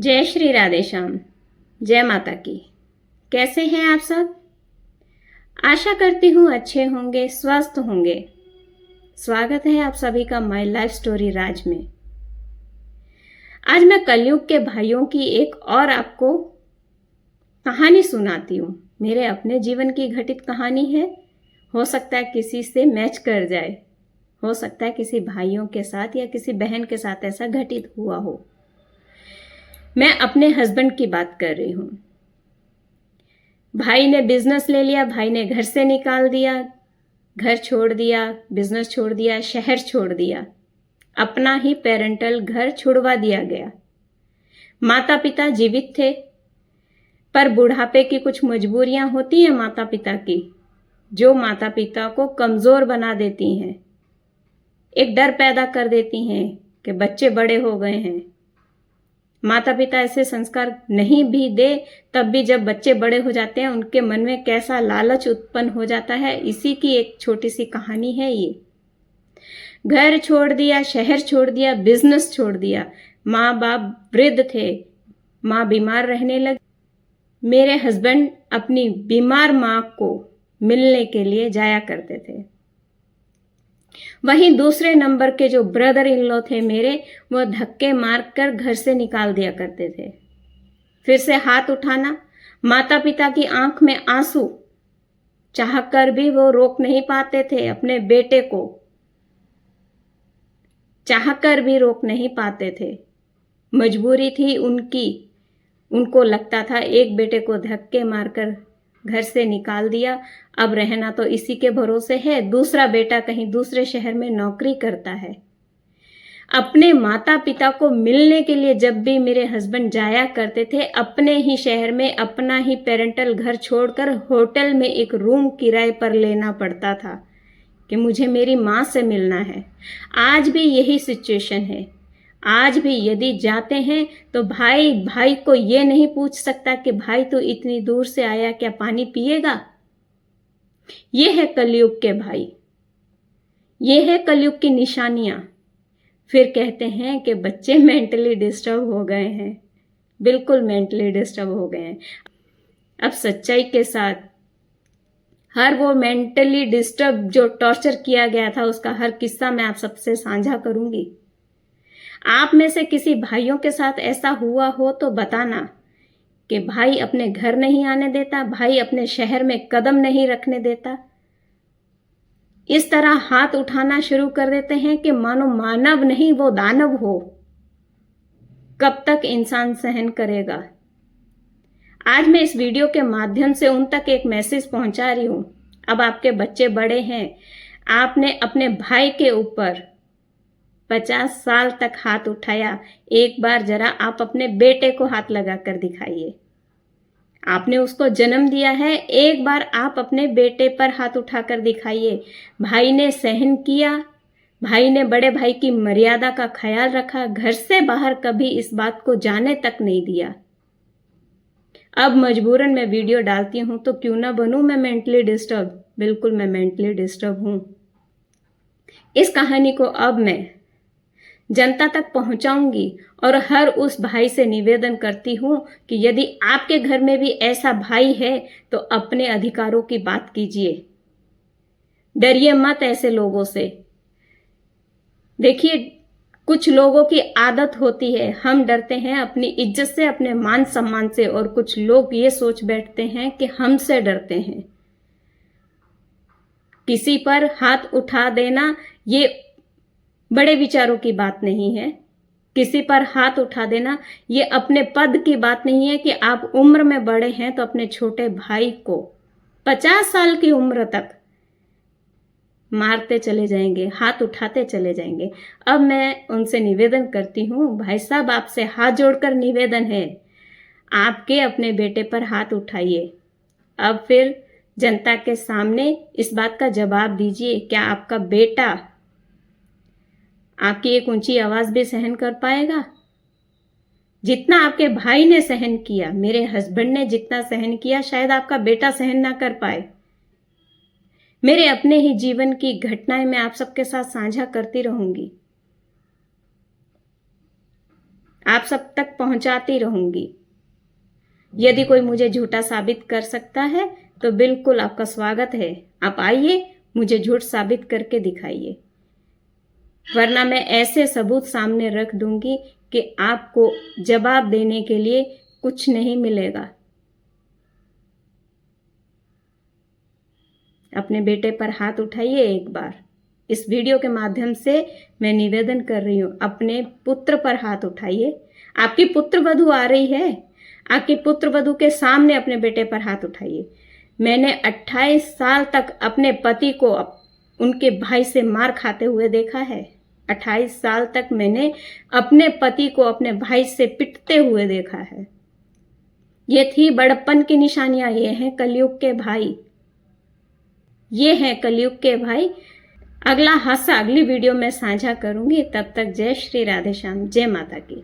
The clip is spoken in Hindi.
जय श्री राधे श्याम। जय माता की। कैसे हैं आप सब? आशा करती हूँ अच्छे होंगे, स्वस्थ होंगे। स्वागत है आप सभी का माय लाइफ स्टोरी राज में। आज मैं कलयुग के भाइयों की एक और आपको कहानी सुनाती हूँ। मेरे अपने जीवन की घटित कहानी है। हो सकता है किसी से मैच कर जाए, हो सकता है किसी भाइयों के साथ या किसी बहन के साथ ऐसा घटित हुआ हो। मैं अपने हस्बैंड की बात कर रही हूँ। भाई ने बिजनेस ले लिया, भाई ने घर से निकाल दिया, घर छोड़ दिया, बिजनेस छोड़ दिया, शहर छोड़ दिया, अपना ही पेरेंटल घर छुड़वा दिया गया। माता पिता जीवित थे, पर बुढ़ापे की कुछ मजबूरियां होती हैं माता पिता की, जो माता पिता को कमजोर बना देती हैं, एक डर पैदा कर देती हैं कि बच्चे बड़े हो गए हैं। माता पिता ऐसे संस्कार नहीं भी दे तब भी जब बच्चे बड़े हो जाते हैं उनके मन में कैसा लालच उत्पन्न हो जाता है, इसी की एक छोटी सी कहानी है ये। घर छोड़ दिया, शहर छोड़ दिया, बिजनेस छोड़ दिया, माँ बाप वृद्ध थे, माँ बीमार रहने लगी। मेरे हस्बैंड अपनी बीमार माँ को मिलने के लिए जाया करते थे। वहीं दूसरे नंबर के जो ब्रदर इन लॉ थे मेरे, वो धक्के मारकर घर से निकाल दिया करते थे। फिर से हाथ उठाना, माता पिता की आंख में आंसू, चाहकर भी वो रोक नहीं पाते थे अपने बेटे को, चाहकर भी रोक नहीं पाते थे। मजबूरी थी उनकी। उनको लगता था एक बेटे को धक्के मारकर घर से निकाल दिया, अब रहना तो इसी के भरोसे है। दूसरा बेटा कहीं दूसरे शहर में नौकरी करता है। अपने माता पिता को मिलने के लिए जब भी मेरे हस्बैंड जाया करते थे, अपने ही शहर में अपना ही पेरेंटल घर छोड़कर होटल में एक रूम किराए पर लेना पड़ता था कि मुझे मेरी माँ से मिलना है। आज भी यही सिचुएशन है। आज भी यदि जाते हैं तो भाई को ये नहीं पूछ सकता कि भाई तो इतनी दूर से आया, क्या पानी पिएगा? ये है कलयुग के भाई, ये है कलयुग की निशानियां। फिर कहते हैं कि बच्चे मेंटली डिस्टर्ब हो गए हैं। बिल्कुल मेंटली डिस्टर्ब हो गए हैं। अब सच्चाई के साथ हर वो मेंटली डिस्टर्ब जो टॉर्चर किया गया था उसका हर किस्सा मैं आप सबसे साझा करूंगी। आप में से किसी भाइयों के साथ ऐसा हुआ हो तो बताना कि भाई अपने घर नहीं आने देता, भाई अपने शहर में कदम नहीं रखने देता। इस तरह हाथ उठाना शुरू कर देते हैं कि मानो मानव नहीं वो दानव हो। कब तक इंसान सहन करेगा? आज मैं इस वीडियो के माध्यम से उन तक एक मैसेज पहुंचा रही हूं। अब आपके बच्चे बड़े हैं, आपने अपने भाई के ऊपर 50 साल तक हाथ उठाया, एक बार जरा आप अपने बेटे को हाथ लगा कर दिखाइए। आपने उसको जन्म दिया है, एक बार आप अपने बेटे पर हाथ उठाकर दिखाइए। भाई ने सहन किया, भाई ने बड़े भाई की मर्यादा का ख्याल रखा, घर से बाहर कभी इस बात को जाने तक नहीं दिया। अब मजबूरन मैं वीडियो डालती हूं तो क्यों ना बनूं मैं मेंटली डिस्टर्ब। बिल्कुल मैं मेंटली डिस्टर्ब हूं। इस कहानी को अब मैं जनता तक पहुंचाऊंगी और हर उस भाई से निवेदन करती हूं कि यदि आपके घर में भी ऐसा भाई है तो अपने अधिकारों की बात कीजिए। डरिए मत ऐसे लोगों से। देखिए, कुछ लोगों की आदत होती है, हम डरते हैं अपनी इज्जत से, अपने मान सम्मान से, और कुछ लोग ये सोच बैठते हैं कि हमसे डरते हैं। किसी पर हाथ उठा देना ये बड़े विचारों की बात नहीं है। किसी पर हाथ उठा देना ये अपने पद की बात नहीं है कि आप उम्र में बड़े हैं तो अपने छोटे भाई को 50 साल की उम्र तक मारते चले जाएंगे, हाथ उठाते चले जाएंगे। अब मैं उनसे निवेदन करती हूं, भाई साहब आपसे हाथ जोड़कर निवेदन है, आपके अपने बेटे पर हाथ उठाइए। अब फिर जनता के सामने इस बात का जवाब दीजिए, क्या आपका बेटा आपकी एक ऊंची आवाज भी सहन कर पाएगा? जितना आपके भाई ने सहन किया, मेरे हस्बैंड ने जितना सहन किया, शायद आपका बेटा सहन ना कर पाए। मेरे अपने ही जीवन की घटनाएं मैं आप सबके साथ साझा करती रहूंगी। आप सब तक पहुंचाती रहूंगी। यदि कोई मुझे झूठा साबित कर सकता है तो बिल्कुल आपका स्वागत है। आप आइए, मुझे झूठ साबित करके दिखाइए, वरना मैं ऐसे सबूत सामने रख दूंगी कि आपको जवाब देने के लिए कुछ नहीं मिलेगा। अपने बेटे पर हाथ उठाइए एक बार। इस वीडियो के माध्यम से मैं निवेदन कर रही हूँ, अपने पुत्र पर हाथ उठाइए। आपकी पुत्रवधू आ रही है, आपकी पुत्रवधू के सामने अपने बेटे पर हाथ उठाइए। मैंने 28 साल तक अपने पति को उनके भाई से मार खाते हुए देखा है। 28 साल तक मैंने अपने पति को अपने भाई से पिटते हुए देखा है। ये थी बड़प्पन की निशानियां। ये हैं कलयुग के भाई, ये हैं कलयुग के भाई। अगला हादसा अगली वीडियो में साझा करूंगी। तब तक जय श्री राधे श्याम, जय माता की।